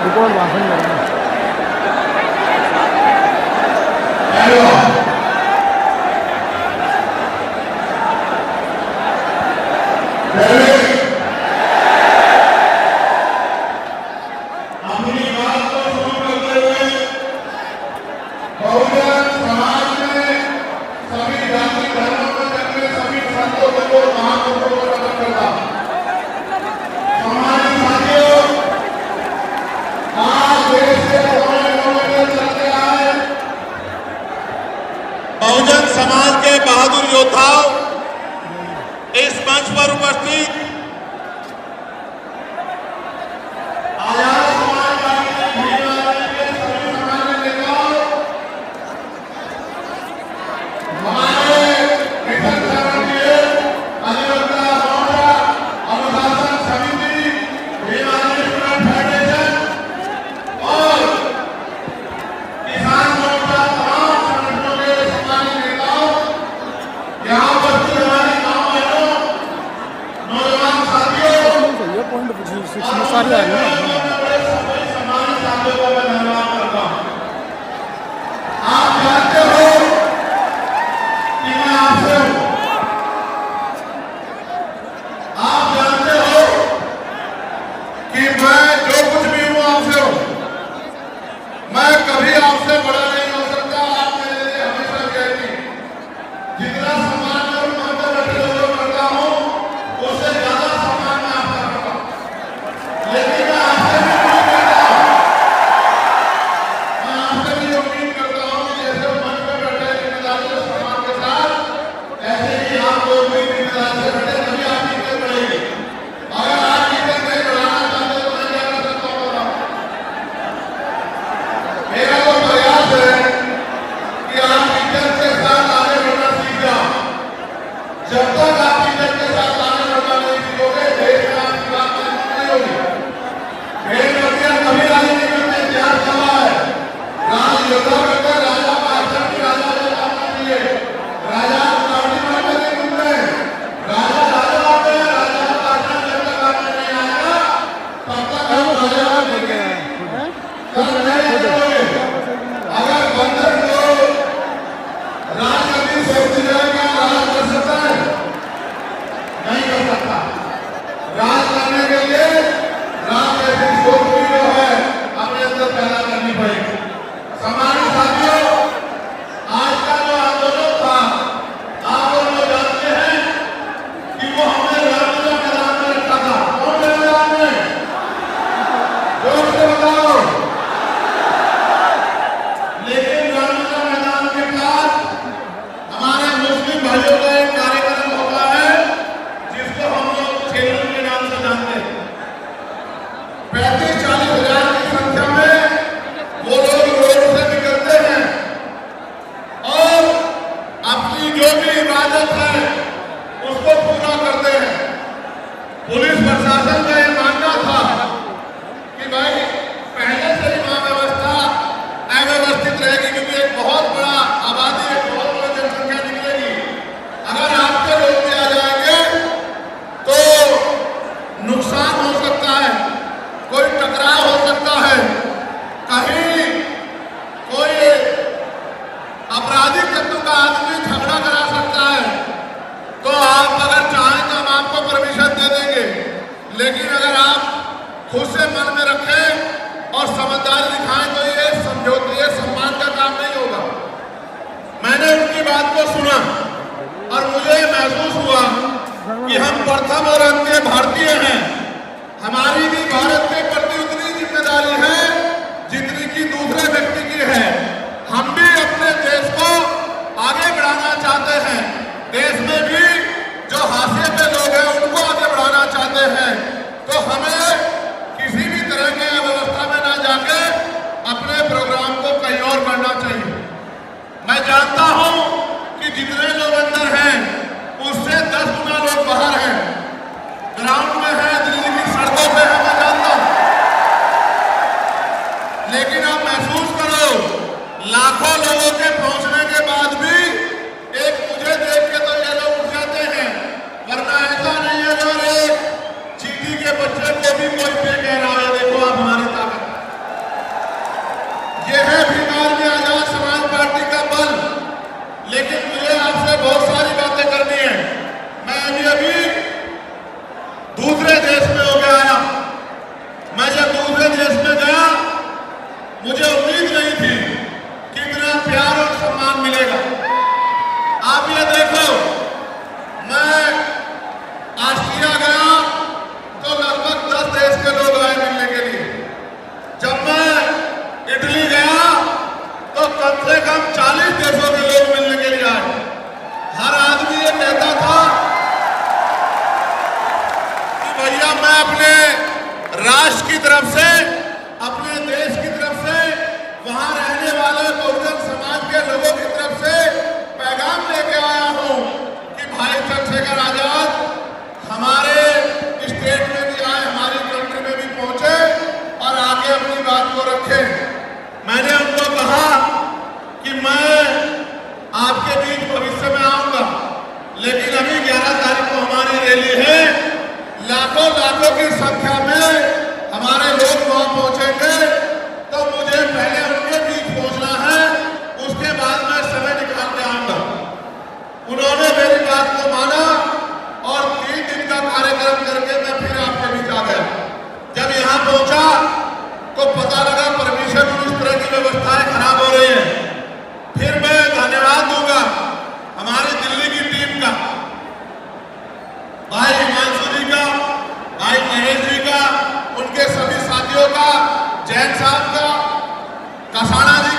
Record भाषण करेंगे। अपनी बात को शुरू करते हुए बहुजन समाज में सभी जाति धर्मों में जन्मे सभी संतों को महापुरुषों को नमन करता। हमारे साथियों, आज देश के कोने-कोने में चलते आए बहुजन समाज के बहादुर योद्धाओं इस मंच पर उपस्थित सारी आ रही है। आप जानते हो कि मैं आपसे हूं, आप जानते हो कि मैं जो कुछ भी हूं आपसे हूं। मैं कभी आपसे बड़ा नहीं हो सकता। आप मेरे लिए हमेशा कहती जितना सम्मान मैं उन पर बैठे हुए करता हूं उससे ज्यादा सम्मान मैं आपका करता हूं। लेकिन मैं आपसे भी उम्मीद करता हूं कि जैसे मंच पे बैठे जिम्मेदारी और सम्मान के साथ ऐसे ही आप लोग भी जिम्मेदारी से बैठे, तभी आपकी इज्जत बढ़ेगी। अगर आपकी इज्जत नहीं बढ़ाना चाहते तो मैं क्या कर सकता हूं बताओ। मेरा तो प्रयास है कि आप इज्जत के साथ आगे बढ़ना सीख जाओ। जब तक आप इज्जत के साथ आगे बढ़ना नहीं सीखोगे देश में आपकी बात नहीं होगी। कभी राजनीति करने इतिहास चला है। राज योद्धा बनकर राजा का आश्रम की राजा ने करना चाहिए। राजा कावड़ी मारने नहीं घूमते, राजा राजा आते हैं। राजा का आश्रम जब तक आपने नहीं आएगा तब तक आप राजा बनेंगे। अगर बंदर को राजनीति सोचती जाएगा राज कर सकता है? नहीं कर सकता। राज करने के लिए राज ऐसी सोच भी जो है अपने अंदर पैदा करनी पड़ेगी। हमारे साथियों, आज का जो आंदोलन था आप लोग जानते हैं कि वो हमने रणनीति मैदान में रखा था। कौन से मैदान में? जोर से बताओ। लेकिन रणनीति मैदान के पास हमारे मुस्लिम भाइयों का एक कार्यक्रम होता है जिसको हम लोग खेलों के नाम से जानते हैं। 35-40 हजार की संख्या में वो लोग रोड से निकलते हैं और अपनी जो भी इबादत है उसको पूरा करते हैं। पुलिस प्रशासन का यह मानना था कि भाई पहले से ही वहां व्यवस्था अव्यवस्थित रहेगी क्योंकि एक बहुत बड़ा आबादी, एक बहुत बड़ी जनसंख्या निकलेगी। अगर आपके रोक दिया जाएंगे तो नुकसान हो सकता है, कोई टकराव हो सकता है, कहीं कोई आपराधिक तत्व का आदमी झगड़ा करा सकता है। तो आप अगर चाहें तो हम आपको परमिशन दे देंगे। लेकिन अगर आप खुद से मन में रखें और समझदारी दिखाएं तो ये समझौते, ये सम्मान का काम नहीं होगा। मैंने उनकी बात को सुना और मुझे महसूस हुआ कि हम प्रथम और अंत्य भारतीय हैं। हमारी भी भारत के प्रति उतनी जिम्मेदारी है जितनी की दूसरे व्यक्ति की है। हम भी अपने देश को आगे बढ़ाना चाहते हैं। देश में भी जो हाशिए पे लोग हैं उनको आगे बढ़ाना चाहते हैं। तो हमें किसी भी तरह के व्यवस्था में ना जाके अपने प्रोग्राम को कहीं और करना चाहिए। मैं जानता हूं कि जितने लोग अंदर हैं उससे 10 गुना लोग बाहर हैं। किया गया तो लगभग 10 देश के लोग आए मिलने के लिए। जब मैं इटली गया तो कम से कम 40 देशों के लोग मिलने के लिए आए। हर आदमी ये कहता था कि भैया मैं अपने राष्ट्र की तरफ से, अपने देश की तरफ से, वहां रहने वाले बहुजन समाज के लोगों की तरफ से पैगाम लेके आया हूं कि भाई चंद्रशेखर आजाद हमारे स्टेट में भी आए, हमारी कंट्री में भी पहुंचे और आगे अपनी बात को रखे। मैंने उनको कहा कि मैं आपके बीच भविष्य में आऊंगा, लेकिन अभी 11 तारीख को हमारी रैली है, लाखों लाखों की संख्या में हमारे लोग वहां पहुंचेंगे, तो मुझे पहले उनके बीच पहुंचना है, उसके बाद मैं समय निकाल के आऊंगा। उन्होंने मेरी बात को माना और 3 दिन का कार्यक्रम करके मैं फिर आपके बीच आ गया। जब यहां पहुंचा तो पता लगा परमिशन और इस तरह की व्यवस्थाएं खराब हो रही है। फिर मैं धन्यवाद दूंगा हमारी दिल्ली की टीम का, भाई हिमांशु जी का, भाई महेश जी का, उनके सभी साथियों का, जैन साहब का, कसाना जी